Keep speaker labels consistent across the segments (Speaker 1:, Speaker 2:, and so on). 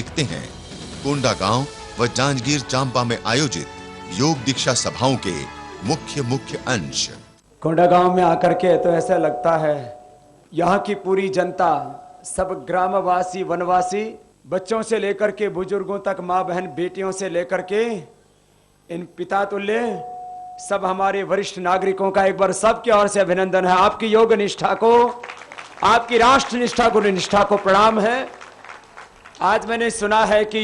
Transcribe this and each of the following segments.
Speaker 1: देखते हैं कोंडा गांव व जांजगीर चांपा में आयोजित योग दीक्षा सभाओं के मुख्य अंश।
Speaker 2: कोंडा गांव में आकर के तो ऐसा लगता है यहाँ की पूरी जनता, सब ग्रामवासी, वनवासी, बच्चों से लेकर के बुजुर्गों तक, माँ बहन बेटियों से लेकर के इन पिता तुल्य सब हमारे वरिष्ठ नागरिकों का एक बार सबकी ओर से अभिनंदन है। आपकी योग निष्ठा को, आपकी राष्ट्र निष्ठा को, निष्ठा को प्रणाम है। आज मैंने सुना है कि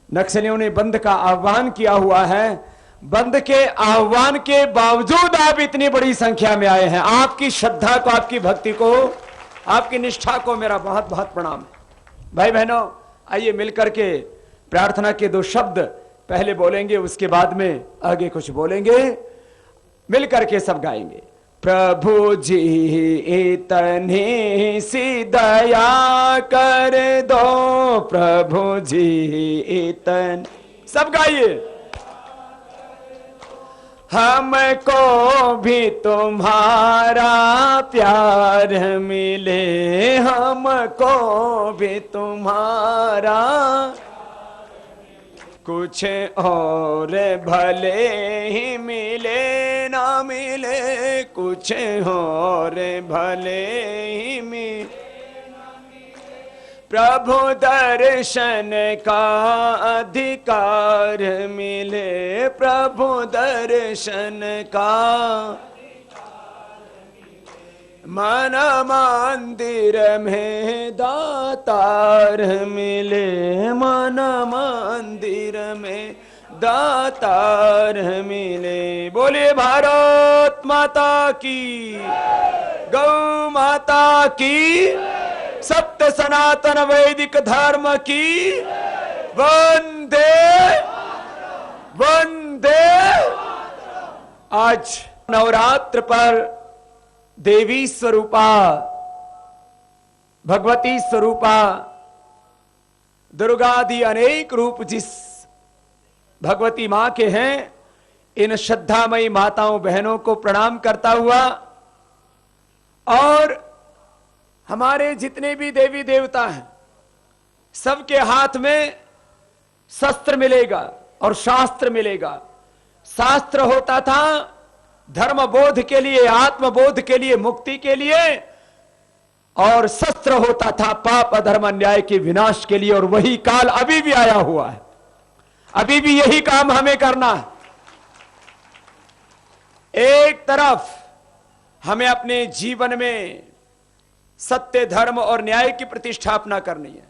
Speaker 2: नक्सलियों ने बंद का आह्वान किया हुआ है। बंद के आह्वान के बावजूद आप इतनी बड़ी संख्या में आए हैं। आपकी श्रद्धा को, आपकी भक्ति को, आपकी निष्ठा को मेरा बहुत बहुत प्रणाम है। भाई बहनों, आइए मिलकर के प्रार्थना के दो शब्द पहले बोलेंगे, उसके बाद में आगे कुछ बोलेंगे। मिलकर के सब गाएंगे। प्रभु जी इतनी सी दया कर दो, प्रभु जी इतनी, सब गाइए। हमको भी तुम्हारा प्यार मिले, हमको भी तुम्हारा, कुछ और भले ही मिले ना मिले, कुछ और भले ही मिले, प्रभु दर्शन का अधिकार मिले, प्रभु दर्शन का, मन मंदिर में दातार मिले, मन मंदिर में दातार मिले। बोलिए भारत माता की, गौ माता की, सत्य सनातन वैदिक धर्म की, वंदे वंदे। आज नवरात्र पर देवी स्वरूपा, भगवती स्वरूपा, दुर्गादि अनेक रूप जिस भगवती मां के हैं, इन श्रद्धामयी माताओं बहनों को प्रणाम करता हुआ, और हमारे जितने भी देवी देवता हैं सबके हाथ में शस्त्र मिलेगा और शास्त्र मिलेगा। शास्त्र होता था धर्म बोध के लिए, आत्मबोध के लिए, मुक्ति के लिए, और शस्त्र होता था पाप अधर्म अन्याय के विनाश के लिए। और वही काल अभी भी आया हुआ है, अभी भी यही काम हमें करना है। एक तरफ हमें अपने जीवन में सत्य, धर्म और न्याय की प्रतिष्ठापना करनी है,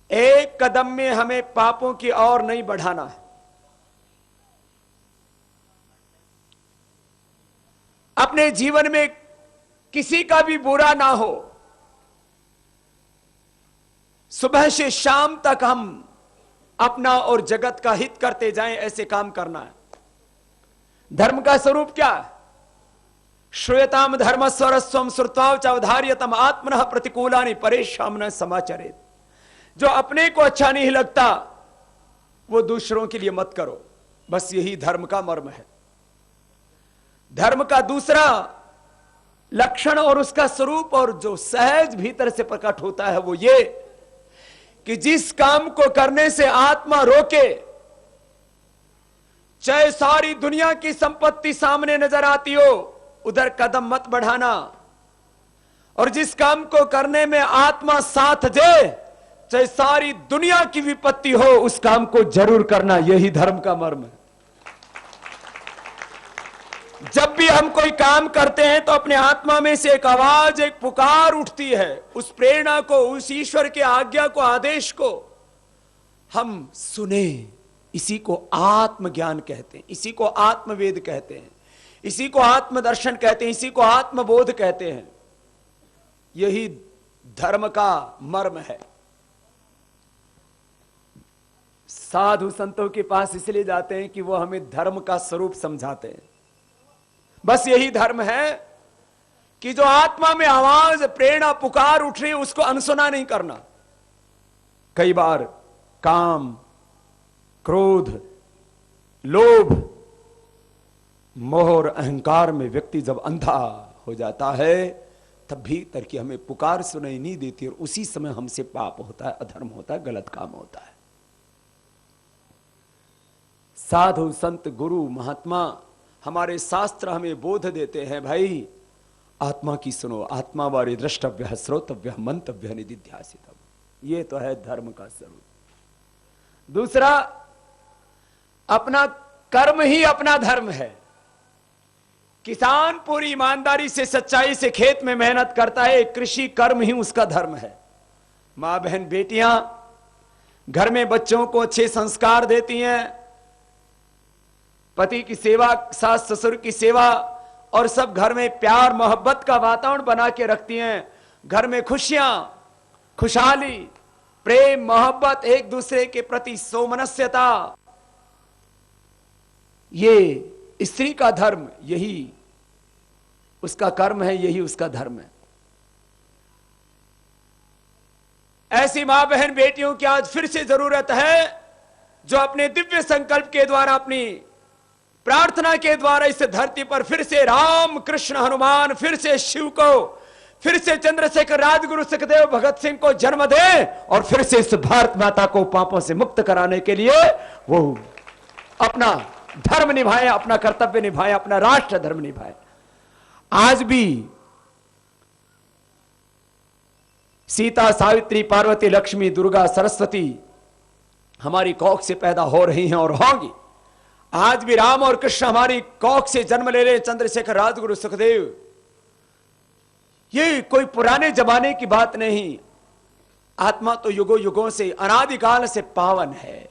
Speaker 2: एक कदम में हमें पापों की ओर नहीं बढ़ाना है। अपने जीवन में किसी का भी बुरा ना हो, सुबह से शाम तक हम अपना और जगत का हित करते जाएं, ऐसे काम करना है। धर्म का स्वरूप क्या है? श्रूयताम धर्म स्वरस्वम श्रुत्वा च अवधार्यतम आत्मनः प्रतिकूलानि परेशान न समाचरेत। जो अपने को अच्छा नहीं लगता वो दूसरों के लिए मत करो, बस यही धर्म का मर्म है। धर्म का दूसरा लक्षण और उसका स्वरूप और जो सहज भीतर से प्रकट होता है वो ये कि जिस काम को करने से आत्मा रोके, चाहे सारी दुनिया की संपत्ति सामने नजर आती हो, उधर कदम मत बढ़ाना। और जिस काम को करने में आत्मा साथ दे, चाहे सारी दुनिया की विपत्ति हो, उस काम को जरूर करना। यही धर्म का मर्म है। जब भी हम कोई काम करते हैं तो अपने आत्मा में से एक आवाज, एक पुकार उठती है। उस प्रेरणा को, उस ईश्वर के आज्ञा को, आदेश को हम सुने। इसी को आत्मज्ञान कहते हैं, इसी को आत्मवेद कहते हैं, इसी को आत्मदर्शन कहते हैं, इसी को आत्मबोध कहते हैं। यही धर्म का मर्म है। साधु संतों के पास इसलिए जाते हैं कि वो हमें धर्म का स्वरूप समझाते हैं। बस यही धर्म है कि जो आत्मा में आवाज, प्रेरणा, पुकार उठ रही है, उसको अनसुना नहीं करना। कई बार काम, क्रोध, लोभ, मोह और अहंकार में व्यक्ति जब अंधा हो जाता है तब भीतर की हमें पुकार सुनाई नहीं देती और उसी समय हमसे पाप होता है, अधर्म होता है, गलत काम होता है। साधु संत गुरु महात्मा हमारे शास्त्र हमें बोध देते हैं, भाई आत्मा की सुनो, आत्मा वारी द्रष्टव्य श्रोतव्य मंतव्य निधिध्यासितव्य। ये तो है धर्म का स्वरूप। दूसरा, अपना कर्म ही अपना धर्म है। किसान पूरी ईमानदारी से सच्चाई से खेत में मेहनत करता है, कृषि कर्म ही उसका धर्म है। मां बहन बेटियां घर में बच्चों को अच्छे संस्कार देती हैं, पति की सेवा, सास ससुर की सेवा, और सब घर में प्यार मोहब्बत का वातावरण बना के रखती हैं। घर में खुशियां, खुशहाली, प्रेम, मोहब्बत, एक दूसरे के प्रति सोमनस्यता, ये स्त्री का धर्म, यही उसका कर्म है, यही उसका धर्म है। ऐसी मां बहन बेटियों की आज फिर से जरूरत है जो अपने दिव्य संकल्प के द्वारा, अपनी प्रार्थना के द्वारा इस धरती पर फिर से राम कृष्ण हनुमान, फिर से शिव को, फिर से चंद्रशेखर, राजगुरु सुखदेव, भगत सिंह को जन्म दे और फिर से इस भारत माता को पापों से मुक्त कराने के लिए वो अपना धर्म निभाए, अपना कर्तव्य निभाए, अपना राष्ट्र धर्म निभाए। आज भी सीता, सावित्री, पार्वती, लक्ष्मी, दुर्गा, सरस्वती हमारी कौख से पैदा हो रही हैं और होंगी। आज भी राम और कृष्ण हमारी कौख से जन्म ले रहे, चंद्रशेखर, राजगुरु, सुखदेव। ये कोई पुराने जमाने की बात नहीं। आत्मा तो युगों युगों से, अनादिकाल से पावन है।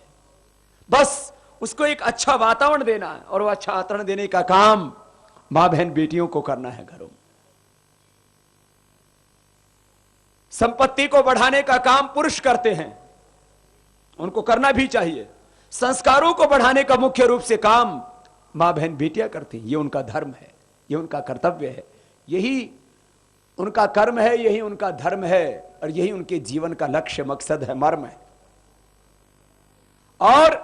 Speaker 2: बस उसको एक अच्छा वातावरण देना है, और वो अच्छा वातावरण देने का काम मां बहन बेटियों को करना है घरों में। संपत्ति को बढ़ाने का काम पुरुष करते हैं, उनको करना भी चाहिए। संस्कारों को बढ़ाने का मुख्य रूप से काम मां बहन बेटियां करती हैं। ये उनका धर्म है, ये उनका कर्तव्य है, यही उनका कर्म है, यही उनका धर्म है, और यही उनके जीवन का लक्ष्य, मकसद है, मर्म है। और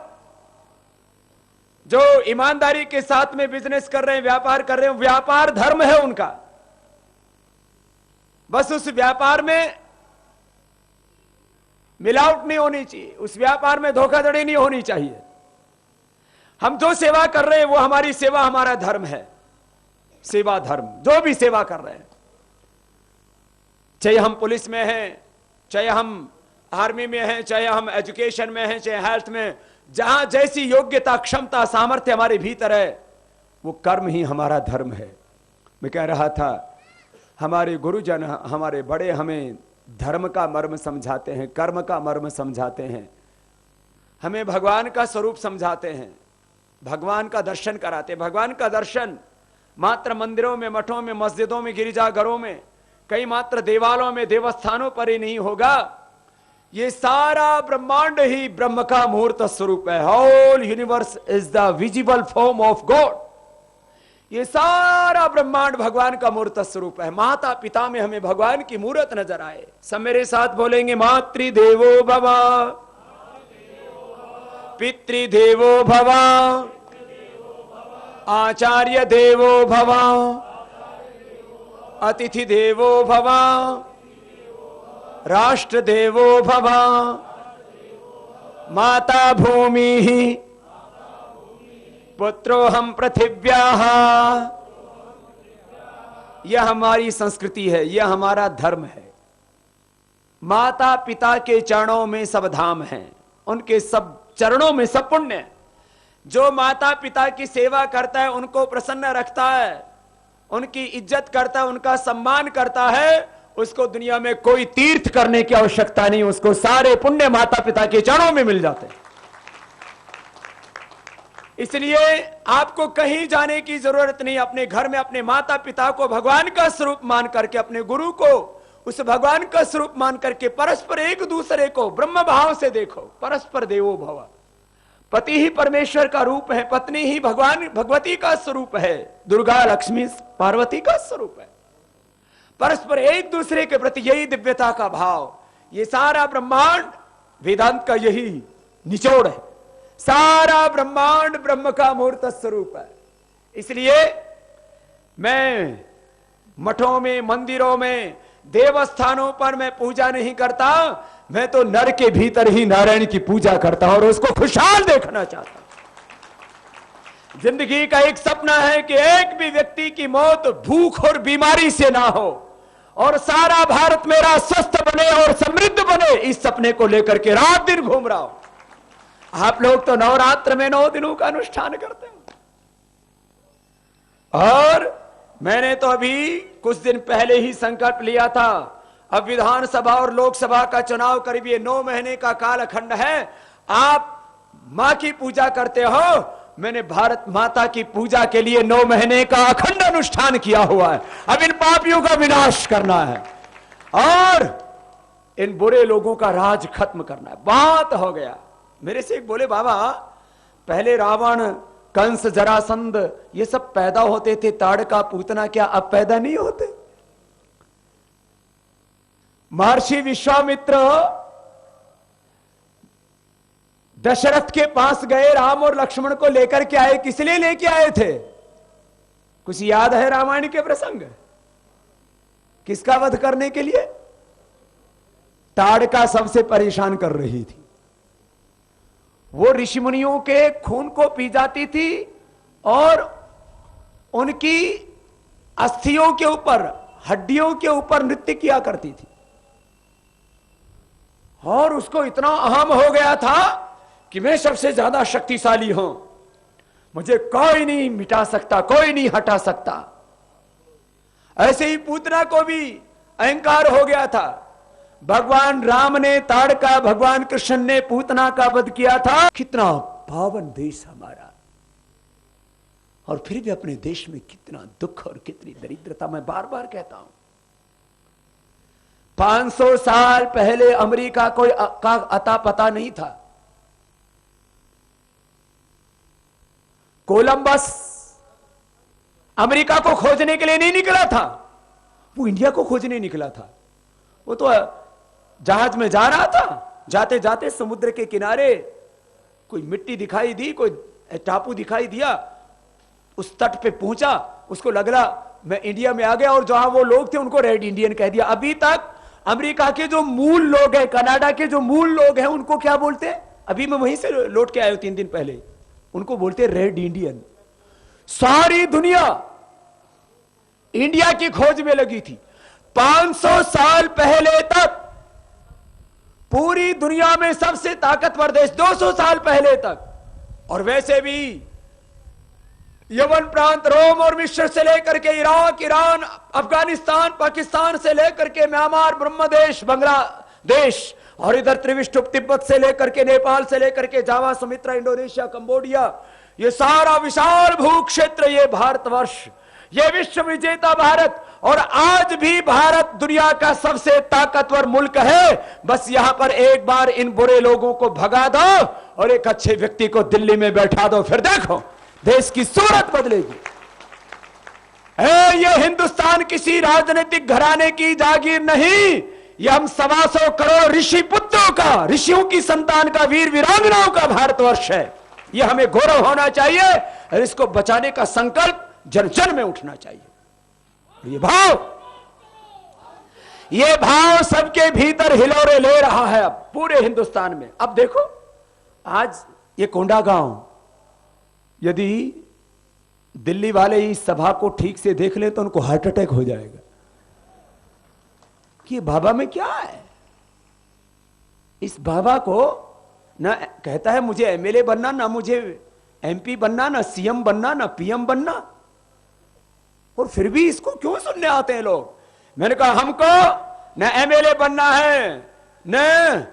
Speaker 2: जो ईमानदारी के साथ में बिजनेस कर रहे हैं, व्यापार कर रहे हैं, व्यापार धर्म है उनका। बस उस व्यापार में मिलावट नहीं होनी चाहिए, उस व्यापार में धोखाधड़ी नहीं होनी चाहिए। हम जो सेवा कर रहे हैं वो हमारी सेवा, हमारा धर्म है। सेवा धर्म, जो भी सेवा कर रहे हैं, चाहे हम पुलिस में हैं, चाहे हम आर्मी में हैं, चाहे हम एजुकेशन में हैं, चाहे हेल्थ में, जहां जैसी योग्यता, क्षमता, सामर्थ्य हमारे भीतर है, वो कर्म ही हमारा धर्म है। मैं कह रहा था, हमारे गुरुजन, हमारे बड़े हमें धर्म का मर्म समझाते हैं, कर्म का मर्म समझाते हैं, हमें भगवान का स्वरूप समझाते हैं, भगवान का दर्शन कराते हैं। भगवान का दर्शन मात्र मंदिरों में, मठों में, मस्जिदों में, गिरिजाघरों में, कई मात्र देवालयों में, देवस्थानों पर ही नहीं होगा। ये सारा ब्रह्मांड ही ब्रह्म का मूर्त स्वरूप है। Whole universe is the visible form of God. ये सारा ब्रह्मांड भगवान का मूर्त स्वरूप है। माता पिता में हमें भगवान की मूर्त नजर आए। सब मेरे साथ बोलेंगे, मातृदेवो भव, पितृदेवो भव, आचार्य देवो भव, अतिथि देवो भव, राष्ट्र देवो भव, माता भूमि पुत्रोहम पृथिव्याः। यह हमारी संस्कृति है, यह हमारा धर्म है। माता पिता के चरणों में सब धाम हैं, उनके सब चरणों में सब पुण्य है। जो माता पिता की सेवा करता है, उनको प्रसन्न रखता है, उनकी इज्जत करता है, उनका सम्मान करता है, उसको दुनिया में कोई तीर्थ करने की आवश्यकता नहीं, उसको सारे पुण्य माता पिता के चरणों में मिल जाते हैं। इसलिए आपको कहीं जाने की जरूरत नहीं। अपने घर में अपने माता पिता को भगवान का स्वरूप मान करके, अपने गुरु को उस भगवान का स्वरूप मान करके, परस्पर एक दूसरे को ब्रह्म भाव से देखो। परस्पर देवो भव। पति ही परमेश्वर का रूप है, पत्नी ही भगवान भगवती का स्वरूप है, दुर्गा लक्ष्मी पार्वती का स्वरूप है। परस्पर एक दूसरे के प्रति यही दिव्यता का भाव, ये सारा ब्रह्मांड वेदांत का यही निचोड़ है। सारा ब्रह्मांड ब्रह्म का मूर्त स्वरूप है। इसलिए मैं मठों में, मंदिरों में, देवस्थानों पर मैं पूजा नहीं करता, मैं तो नर के भीतर ही नारायण की पूजा करता हूं और उसको खुशहाल देखना चाहता हूं। जिंदगी का एक सपना है कि एक भी व्यक्ति की मौत भूख और बीमारी से ना हो और सारा भारत मेरा स्वस्थ बने और समृद्ध बने। इस सपने को लेकर के रात दिन घूम रहा हूं। आप लोग तो नवरात्र में 9 दिनों का अनुष्ठान करते हो और मैंने तो अभी कुछ दिन पहले ही संकल्प लिया था। अब विधानसभा और लोकसभा का चुनाव करीब ये 9 महीने का कालखंड है। आप मां की पूजा करते हो, मैंने भारत माता की पूजा के लिए 9 महीने का अखंड अनुष्ठान किया हुआ है। अब इन पापियों का विनाश करना है और इन बुरे लोगों का राज खत्म करना है। बात हो गया। मेरे से एक बोले, बाबा पहले रावण, कंस, जरासंध ये सब पैदा होते थे, ताड़का, पूतना क्या अब पैदा नहीं होते? महर्षि विश्वामित्र दशरथ के पास गए, राम और लक्ष्मण को लेकर के आए। किस लिए लेके आए थे? कुछ याद है रामायण के प्रसंग? किसका वध करने के लिए? ताड़का सबसे परेशान कर रही थी। वो ऋषि मुनियों के खून को पी जाती थी और उनकी अस्थियों के ऊपर, हड्डियों के ऊपर नृत्य किया करती थी और उसको इतना अहम हो गया था कि मैं सबसे ज्यादा शक्तिशाली हूं, मुझे कोई नहीं मिटा सकता, कोई नहीं हटा सकता। ऐसे ही पूतना को भी अहंकार हो गया था। भगवान राम ने ताड़का, भगवान कृष्ण ने पूतना का वध किया था। कितना पावन देश हमारा, और फिर भी अपने देश में कितना दुख और कितनी दरिद्रता। मैं बार बार कहता हूं, 500 साल पहले अमेरिका कोई का अता पता नहीं था। कोलंबस अमेरिका को खोजने के लिए नहीं निकला था, वो इंडिया को खोजने निकला था। वो तो जहाज में जा रहा था, जाते जाते समुद्र के किनारे कोई मिट्टी दिखाई दी, कोई टापू दिखाई दिया, उस तट पे पहुंचा, उसको लगा मैं इंडिया में आ गया और जहां वो लोग थे उनको रेड इंडियन कह दिया। अभी तक अमेरिका के जो मूल लोग हैं, कनाडा के जो मूल लोग हैं, उनको क्या बोलते हैं? अभी मैं वहीं से लौट के आया हूं 3 दिन पहले, उनको बोलते हैं रेड इंडियन। सारी दुनिया इंडिया की खोज में लगी थी। 500 साल पहले तक पूरी दुनिया में सबसे ताकतवर देश, 200 साल पहले तक, और वैसे भी यमन प्रांत, रोम और मिस्र से लेकर के इराक, ईरान, अफगानिस्तान, पाकिस्तान से लेकर के म्यांमार, ब्रह्मदेश, बांग्लादेश, और इधर त्रिविष्टुप, तिब्बत से लेकर के नेपाल से लेकर के जावा, सुमित्रा, इंडोनेशिया, कंबोडिया, ये सारा विशाल भू क्षेत्र, ये भारतवर्ष, ये विश्व विजेता भारत। और आज भी भारत दुनिया का सबसे ताकतवर मुल्क है। बस यहां पर एक बार इन बुरे लोगों को भगा दो और एक अच्छे व्यक्ति को दिल्ली में बैठा दो, फिर देखो देश की सूरत बदलेगी। ये हिंदुस्तान किसी राजनीतिक घराने की जागीर नहीं, ये हम 125 करोड़ ऋषि पुत्रों का, ऋषियों की संतान का, वीर वीरांगनाओं का भारतवर्ष है। ये हमें गौरव होना चाहिए और इसको बचाने का संकल्प जन जन में उठना चाहिए। ये भाव सबके भीतर हिलोरे ले रहा है अब पूरे हिंदुस्तान में। अब देखो, आज ये कोंडागांव, यदि दिल्ली वाले इस सभा को ठीक से देख ले तो उनको हार्ट अटैक हो जाएगा कि बाबा में क्या है। इस बाबा को ना कहता है मुझे एमएलए बनना, ना मुझे एमपी बनना, ना सीएम बनना, ना पीएम बनना, और फिर भी इसको क्यों सुनने आते हैं लोग। मैंने कहा हमको न एमएलए बनना है, न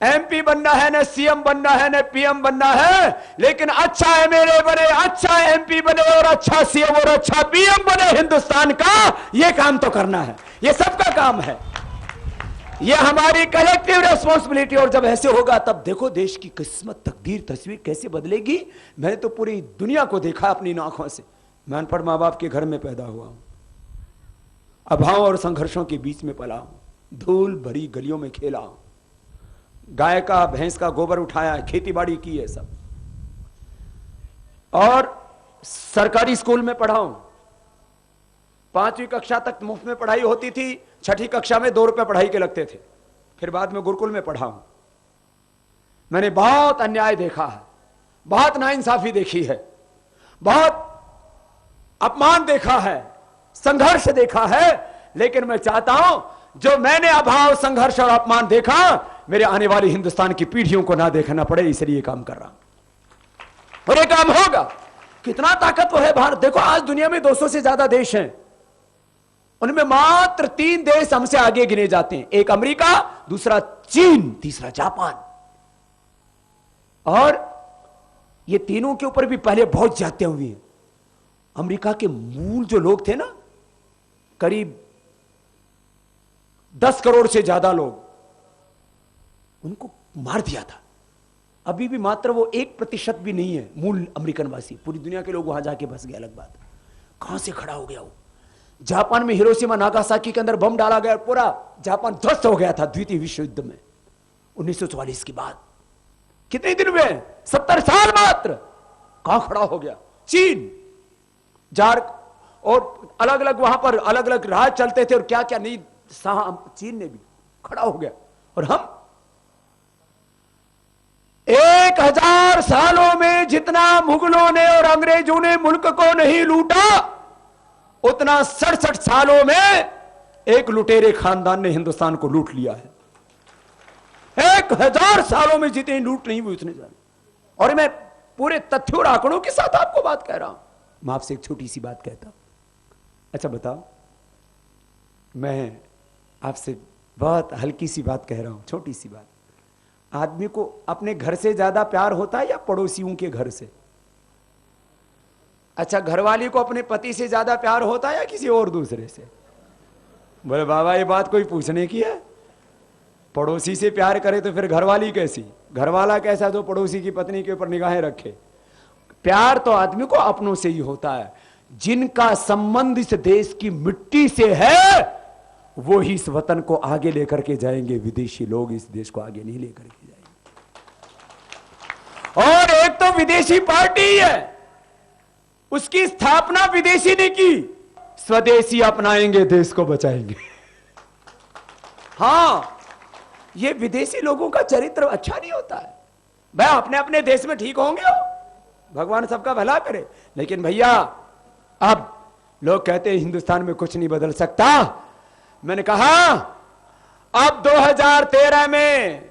Speaker 2: एमपी बनना है, न सीएम बनना है, न पीएम बनना है, लेकिन अच्छा एमएलए बने, अच्छा एमपी बने और अच्छा सीएम और अच्छा पीएम बने हिंदुस्तान का, यह काम तो करना है। यह सबका काम है, यह हमारी कलेक्टिव रेस्पॉन्सिबिलिटी। और जब ऐसे होगा तब देखो देश की किस्मत, तकदीर, तस्वीर कैसे बदलेगी। मैंने तो पूरी दुनिया को देखा अपनी आंखों से। मैं अनपढ़ मां बाप के घर में पैदा हुआ हूं, अभाव और संघर्षों के बीच में पला हूं, धूल भरी गलियों में खेला हूं, गाय का, भैंस का गोबर उठाया है, खेती बाड़ी की है सब, और सरकारी स्कूल में पढ़ा हूं। 5वीं कक्षा तक मुफ्त में पढ़ाई होती थी, 6ठी कक्षा में 2 रुपए पढ़ाई के लगते थे। फिर बाद में गुरुकुल में पढ़ा हूं। मैंने बहुत अन्याय देखा है, बहुत नाइंसाफी देखी है, बहुत अपमान देखा है, संघर्ष देखा है। लेकिन मैं चाहता हूं जो मैंने अभाव, संघर्ष और अपमान देखा, मेरे आने वाली हिंदुस्तान की पीढ़ियों को ना देखना पड़े, इसलिए काम कर रहा हूं और ये काम होगा। कितना ताकतवर है भारत। देखो आज दुनिया में 200 से ज्यादा देश हैं, उनमें मात्र 3 देश हमसे आगे गिने जाते हैं। एक अमेरिका, दूसरा चीन, तीसरा जापान। और ये तीनों के ऊपर भी पहले बहुत ज्यादतियां हुई हैं। अमेरिका के मूल जो लोग थे ना, करीब 10 करोड़ से ज्यादा लोग, उनको मार दिया था। अभी भी मात्र वो 1% भी नहीं है मूल अमेरिकन वासी। पूरी दुनिया के लोग वहां जाके बस गए, अलग बात। कहां से खड़ा हो गया वो। जापान में हिरोशिमा नागासाकी के अंदर बम डाला गया, पूरा जापान ध्वस्त हो गया था द्वितीय विश्व युद्ध में 1944 के बाद। कितने दिन में? 70 साल मात्र। कहां खड़ा हो गया? चीन, जार्क और अलग अलग वहां पर अलग अलग राज चलते थे और क्या क्या नहीं, चीन ने भी खड़ा हो गया। और हम 1000 सालों में जितना मुगलों ने और अंग्रेजों ने मुल्क को नहीं लूटा, उतना 67 सालों में एक लुटेरे खानदान ने हिंदुस्तान को लूट लिया है। 1000 सालों में जितनी लूट नहीं हुई उतने ज्यादा। और मैं पूरे तथ्यों और आंकड़ों के साथ आपको बात कह रहा हूं। मैं आपसे एक छोटी सी बात कहता हूं। अच्छा बताओ, मैं आपसे बहुत हल्की सी बात कह रहा हूं, छोटी सी बात। आदमी को अपने घर से ज्यादा प्यार होता है या पड़ोसियों के घर से? अच्छा, घरवाली को अपने पति से ज्यादा प्यार होता है या किसी और दूसरे से? बोले बाबा ये बात कोई पूछने की है? पड़ोसी से प्यार करे तो फिर घरवाली कैसी? घरवाला कैसा जो पड़ोसी की पत्नी के ऊपर निगाहें रखे? प्यार तो आदमी को अपनों से ही होता है। जिनका संबंध इस देश की मिट्टी से है, वो ही इस वतन को आगे लेकर के जाएंगे। विदेशी लोग इस देश को आगे नहीं लेकर के जाएंगे। और एक तो विदेशी पार्टी है, उसकी स्थापना विदेशी ने की। स्वदेशी अपनाएंगे, देश को बचाएंगे। हां, ये विदेशी लोगों का चरित्र अच्छा नहीं होता है। भाई अपने अपने देश में ठीक होंगे, भगवान सबका भला करे। लेकिन भैया अब लोग कहते हैं हिंदुस्तान में कुछ नहीं बदल सकता। मैंने कहा अब 2013 में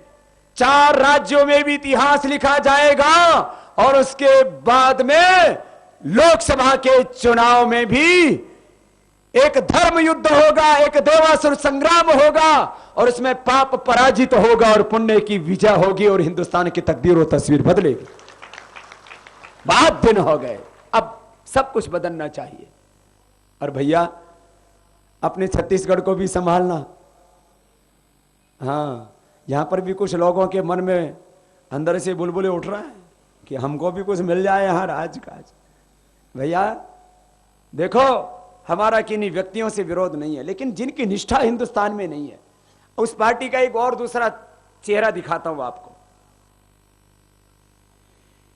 Speaker 2: 4 राज्यों में भी इतिहास लिखा जाएगा और उसके बाद में लोकसभा के चुनाव में भी एक धर्म युद्ध होगा, एक देवासुर संग्राम होगा और उसमें पाप पराजित होगा और पुण्य की विजय होगी और हिंदुस्तान की तकदीर और तस्वीर बदलेगी। बहुत दिन हो गए, अब सब कुछ बदलना चाहिए। और भैया अपने छत्तीसगढ़ को भी संभालना। हाँ, यहां पर भी कुछ लोगों के मन में अंदर से बुलबुले उठ रहा है कि हमको भी कुछ मिल जाए यहां राज काज। भैया देखो, हमारा किन्हीं व्यक्तियों से विरोध नहीं है, लेकिन जिनकी निष्ठा हिंदुस्तान में नहीं है, उस पार्टी का एक और दूसरा चेहरा दिखाता हूं आपको।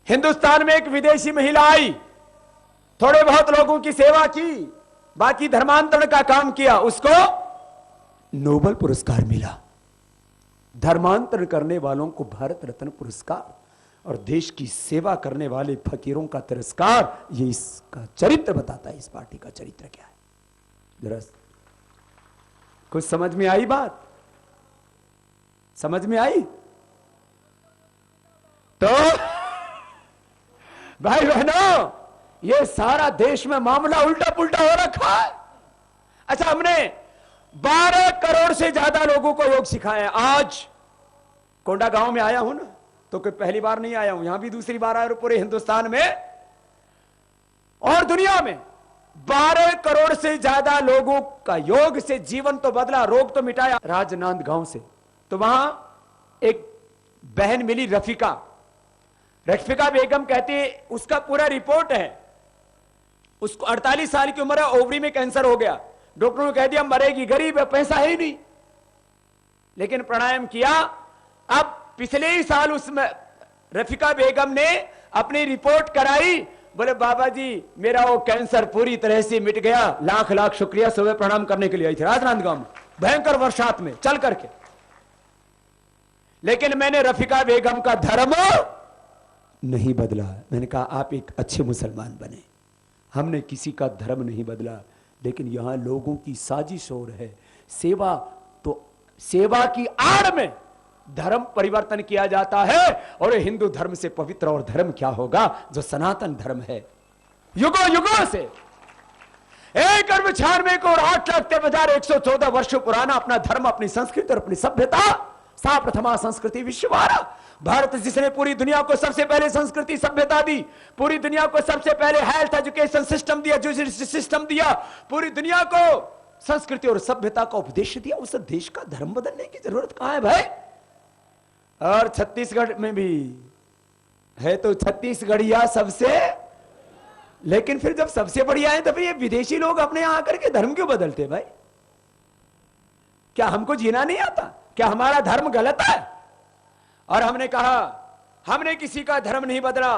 Speaker 2: हिंदुस्तान में एक विदेशी महिला आई, थोड़े बहुत लोगों की सेवा की, बाकी धर्मांतरण का काम किया, उसको नोबेल पुरस्कार मिला। धर्मांतरण करने वालों को भारत रत्न पुरस्कार और देश की सेवा करने वाले फकीरों का तिरस्कार। ये इसका चरित्र बताता है, इस पार्टी का चरित्र क्या है। जरा कुछ समझ में आई बात? समझ में आई? तो भाई बहनों, ये सारा देश में मामला उल्टा पुल्टा हो रखा है। अच्छा, हमने 12 करोड़ से ज्यादा लोगों को योग सिखाया। आज कोंडा गांव में आया हूं ना, तो कोई पहली बार नहीं आया हूं, यहां भी दूसरी बार आया हूं। पूरे हिंदुस्तान में और दुनिया में 12 करोड़ से ज्यादा लोगों का योग से जीवन तो बदला, रोग तो मिटाया। राजनांद गांव से तो वहां एक बहन मिली, रफीका बेगम कहती है, उसका पूरा रिपोर्ट है। उसको 48 साल की उम्र है, ओवरी में कैंसर हो गया। डॉक्टरों ने कह दिया मरेगी, गरीब है, पैसा है ही नहीं, लेकिन प्राणायाम किया। अब पिछले ही साल उसमें रफीका बेगम ने अपनी रिपोर्ट कराई बोले बाबा जी मेरा वो कैंसर पूरी तरह से मिट गया, लाख लाख शुक्रिया, सुबह प्रणाम करने के लिए आई थी राजनांदगांव में भयंकर वर्षात में चल करके। लेकिन मैंने रफीका बेगम का धर्म नहीं बदला। मैंने कहा आप एक अच्छे मुसलमान बने, हमने किसी का धर्म नहीं बदला, लेकिन यहां लोगों की साजिश हो रही है। सेवा तो सेवा की आड़ में धर्म परिवर्तन किया जाता है, और हिंदू धर्म से पवित्र और धर्म क्या होगा जो सनातन धर्म है युगों युगों से। एक अरब 96 को और 8,13,114 वर्ष पुराना अपना धर्म, अपनी संस्कृति और अपनी सभ्यता, सा प्रथमा संस्कृति विश्ववारा। भारत जिसने पूरी दुनिया को सबसे पहले संस्कृति सभ्यता दी, पूरी दुनिया को सबसे पहले हेल्थ एजुकेशन सिस्टम दिया, जुडिशरी सिस्टम दिया, पूरी दुनिया को संस्कृति और सभ्यता का उपदेश दिया, उस देश का धर्म बदलने की जरूरत कहां है भाई। और छत्तीसगढ़ में भी है तो छत्तीसगढ़िया सबसे, लेकिन फिर जब सबसे बढ़िया है तो फिर ये विदेशी लोग अपने यहां आकर के धर्म क्यों बदलते भाई? क्या हमको जीना नहीं आता? क्या हमारा धर्म गलत है? और हमने कहा हमने किसी का धर्म नहीं बदला।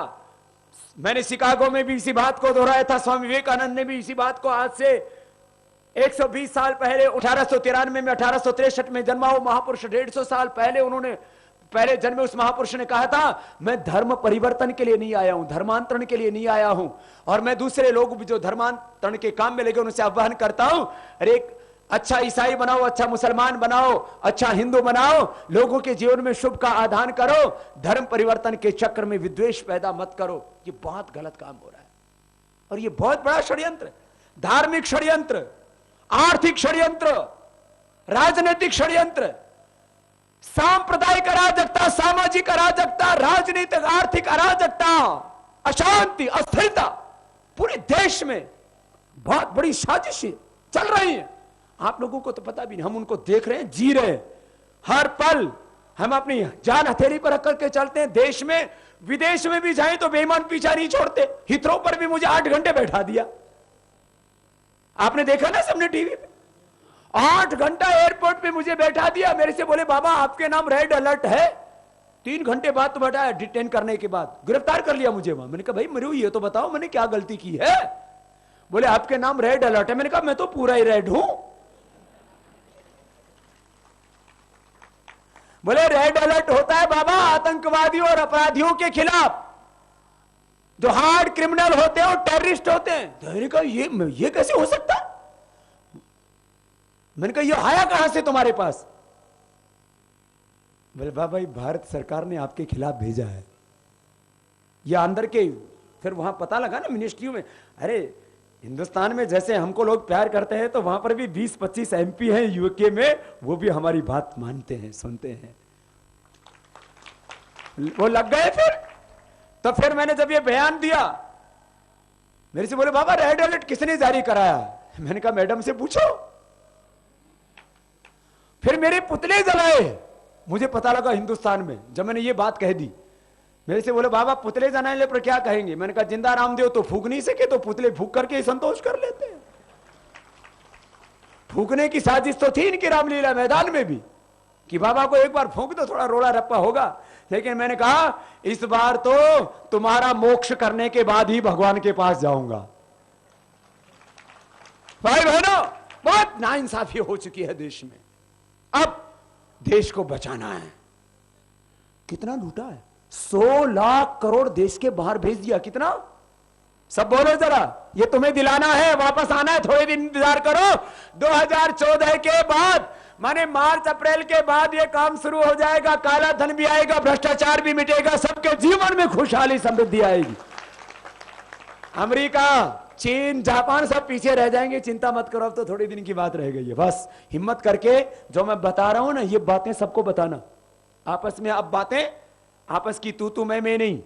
Speaker 2: मैंने शिकागो में भी इसी बात को दोहराया था, स्वामी विवेकानंद ने भी इसी बात को आज से 120 साल पहले 1893 में 1863 में जन्मा वो महापुरुष 150 साल पहले उन्होंने पहले जन्मे उस महापुरुष ने कहा था मैं धर्म परिवर्तन के लिए नहीं आया हूं, धर्मांतरण के लिए नहीं आया हूं। और मैं दूसरे लोग भी जो धर्मांतरण के काम में लगे उनसे आह्वान करता हूं, अरे एक अच्छा ईसाई बनाओ, अच्छा मुसलमान बनाओ, अच्छा हिंदू बनाओ, लोगों के जीवन में शुभ का आधान करो, धर्म परिवर्तन के चक्र में विद्वेष पैदा मत करो। ये बहुत गलत काम हो रहा है और ये बहुत बड़ा षड्यंत्र, धार्मिक षड्यंत्र, आर्थिक षड्यंत्र, राजनीतिक षड्यंत्र, सांप्रदायिक अराजकता, सामाजिक अराजकता, राजनीतिक आर्थिक अराजकता, अशांति, अस्थिरता पूरे देश में बहुत बड़ी साजिशें चल रही हैं। आप लोगों को तो पता भी नहीं, हम उनको देख रहे हैं, जी रहे हैं। हर पल हम अपनी जान हथेली पर रख करके चलते हैं। देश में विदेश में भी जाएं तो बेईमान पीछा नहीं छोड़ते। हिथरो पर भी मुझे 8 घंटे बैठा दिया, आपने देखा ना सबने टीवी पे। 8 घंटा एयरपोर्ट पे मुझे बैठा दिया। मेरे से बोले बाबा आपके नाम रेड अलर्ट है। 3 घंटे बाद तो बैठाया, डिटेन करने के बाद गिरफ्तार कर लिया मुझे वहां। मैंने कहा भाई मेरे ये तो बताओ मैंने क्या गलती की है। बोले आपके नाम रेड अलर्ट है। मैंने कहा मैं तो पूरा ही रेड हूं। बोले रेड अलर्ट होता है बाबा आतंकवादियों और अपराधियों के खिलाफ, जो हार्ड क्रिमिनल होते हैं और टेररिस्ट होते हैं। तो मैंने कहा ये कैसे हो सकता? मैंने कहा ये आया कहां से तुम्हारे पास? बोले बाबा भारत सरकार ने आपके खिलाफ भेजा है। ये अंदर के फिर वहां पता लगा ना मिनिस्ट्रियों में। अरे हिंदुस्तान में जैसे हमको लोग प्यार करते हैं तो वहां पर भी 20-25 एमपी हैं यूके में, वो भी हमारी बात मानते हैं, सुनते हैं। वो लग गए फिर। तो फिर मैंने जब ये बयान दिया, मेरे से बोले बाबा रेड अलर्ट किसने जारी कराया? मैंने कहा मैडम से पूछो। फिर मेरे पुतले जलाए। मुझे पता लगा हिंदुस्तान में जब मैंने ये बात कह दी। मेरे से बोले बाबा पुतले जलाने पर क्या कहेंगे? मैंने कहा जिंदा रामदेव तो फूक नहीं सके तो पुतले फूक करके ही संतोष कर लेते हैं। फूकने की साजिश तो थी इनकी रामलीला मैदान में भी कि बाबा को एक बार फूक दो, थोड़ा रोड़ा रप्पा होगा। लेकिन मैंने कहा इस बार तो तुम्हारा मोक्ष करने के बाद ही भगवान के पास जाऊंगा। भाई बहनों बहुत नाइंसाफी हो चुकी है देश में। अब देश को बचाना है। कितना लूटा है? 100 लाख करोड़ देश के बाहर भेज दिया। कितना? सब बोलो जरा, ये तुम्हें दिलाना है, वापस आना है, थोड़े दिन इंतजार करो। 2014 के बाद माने मार्च अप्रैल के बाद ये काम शुरू हो जाएगा। काला धन भी आएगा, भ्रष्टाचार भी मिटेगा, सबके जीवन में खुशहाली समृद्धि आएगी। अमेरिका, चीन, जापान सब पीछे रह जाएंगे। चिंता मत करो, अब तो थोड़े दिन की बात रह गई है। बस हिम्मत करके जो मैं बता रहा हूं ना, ये बातें सबको बताना। आपस में अब बातें आपस की तू मैं नहीं,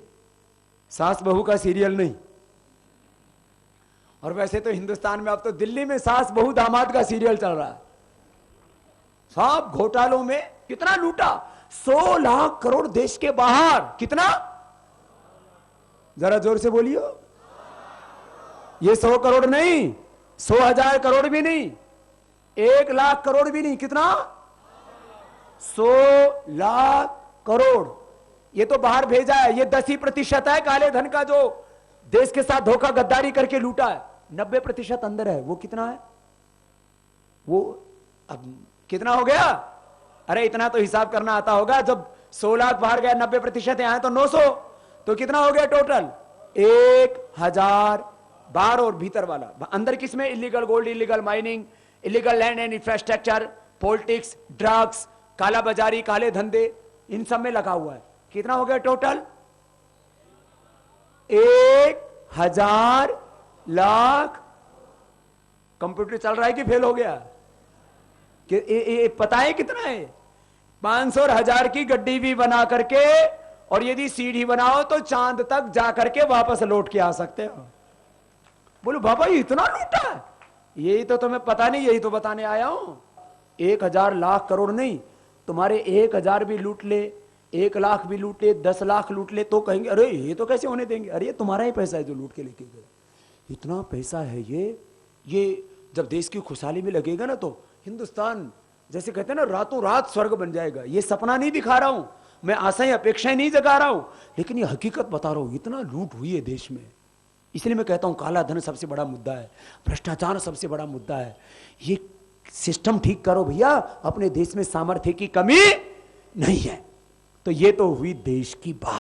Speaker 2: सास बहू का सीरियल नहीं। और वैसे तो हिंदुस्तान में अब तो दिल्ली में सास बहू दामाद का सीरियल चल रहा है। सब घोटालों में कितना लूटा? 100 लाख करोड़ देश के बाहर। कितना? जरा जोर से बोलियो। ये 100 करोड़ नहीं, 100,000 करोड़ भी नहीं, 1 लाख करोड़ भी नहीं। कितना? 100 लाख करोड़ ये तो बाहर भेजा है। ये 10% है काले धन का जो देश के साथ धोखा गद्दारी करके लूटा है, 90% अंदर है। वो कितना है? वो अब कितना हो गया? अरे इतना तो हिसाब करना आता होगा। जब 100 लाख बाहर गया, 90% यहां है तो 900, तो कितना हो गया टोटल? 1000 बाहर और भीतर वाला। अंदर किसमें? Illegal gold, illegal mining, illegal land and infrastructure, politics, drugs, काला बाजारी, काले धंधे, इन सब में लगा हुआ है। कितना हो गया टोटल? 1000 लाख। कंप्यूटर चल रहा है कि फेल हो गया? कि पता है कितना है? 500 और 1000 की गड्डी भी बना करके, और यदि सीढ़ी बनाओ तो चांद तक जा करके वापस लौट के आ सकते हो। बोलो बाबा ये इतना लूटा है? यही तो तुम्हें पता नहीं, यही तो बताने आया हूं। 1000 लाख करोड़ नहीं, तुम्हारे 1000 भी लूट ले, 1 लाख भी लूट ले, 10 लाख लूट ले, तो कहेंगे अरे ये तो कैसे होने देंगे? अरे ये तुम्हारा ही पैसा है जो लूट के लेके गए। इतना पैसा है ये जब देश की खुशहाली में लगेगा ना, तो हिंदुस्तान जैसे कहते हैं ना, रातों रात स्वर्ग बन जाएगा। ये सपना नहीं दिखा रहा हूं मैं, आशाएं अपेक्षाएं नहीं जगा रहा हूं, लेकिन ये हकीकत बता रहा हूं। इतना लूट हुई है देश में, इसलिए मैं कहता हूं काला धन सबसे बड़ा मुद्दा है, भ्रष्टाचार सबसे बड़ा मुद्दा है। ये सिस्टम ठीक करो भैया, अपने देश में सामर्थ्य की कमी नहीं है। तो ये तो हुई देश की बात।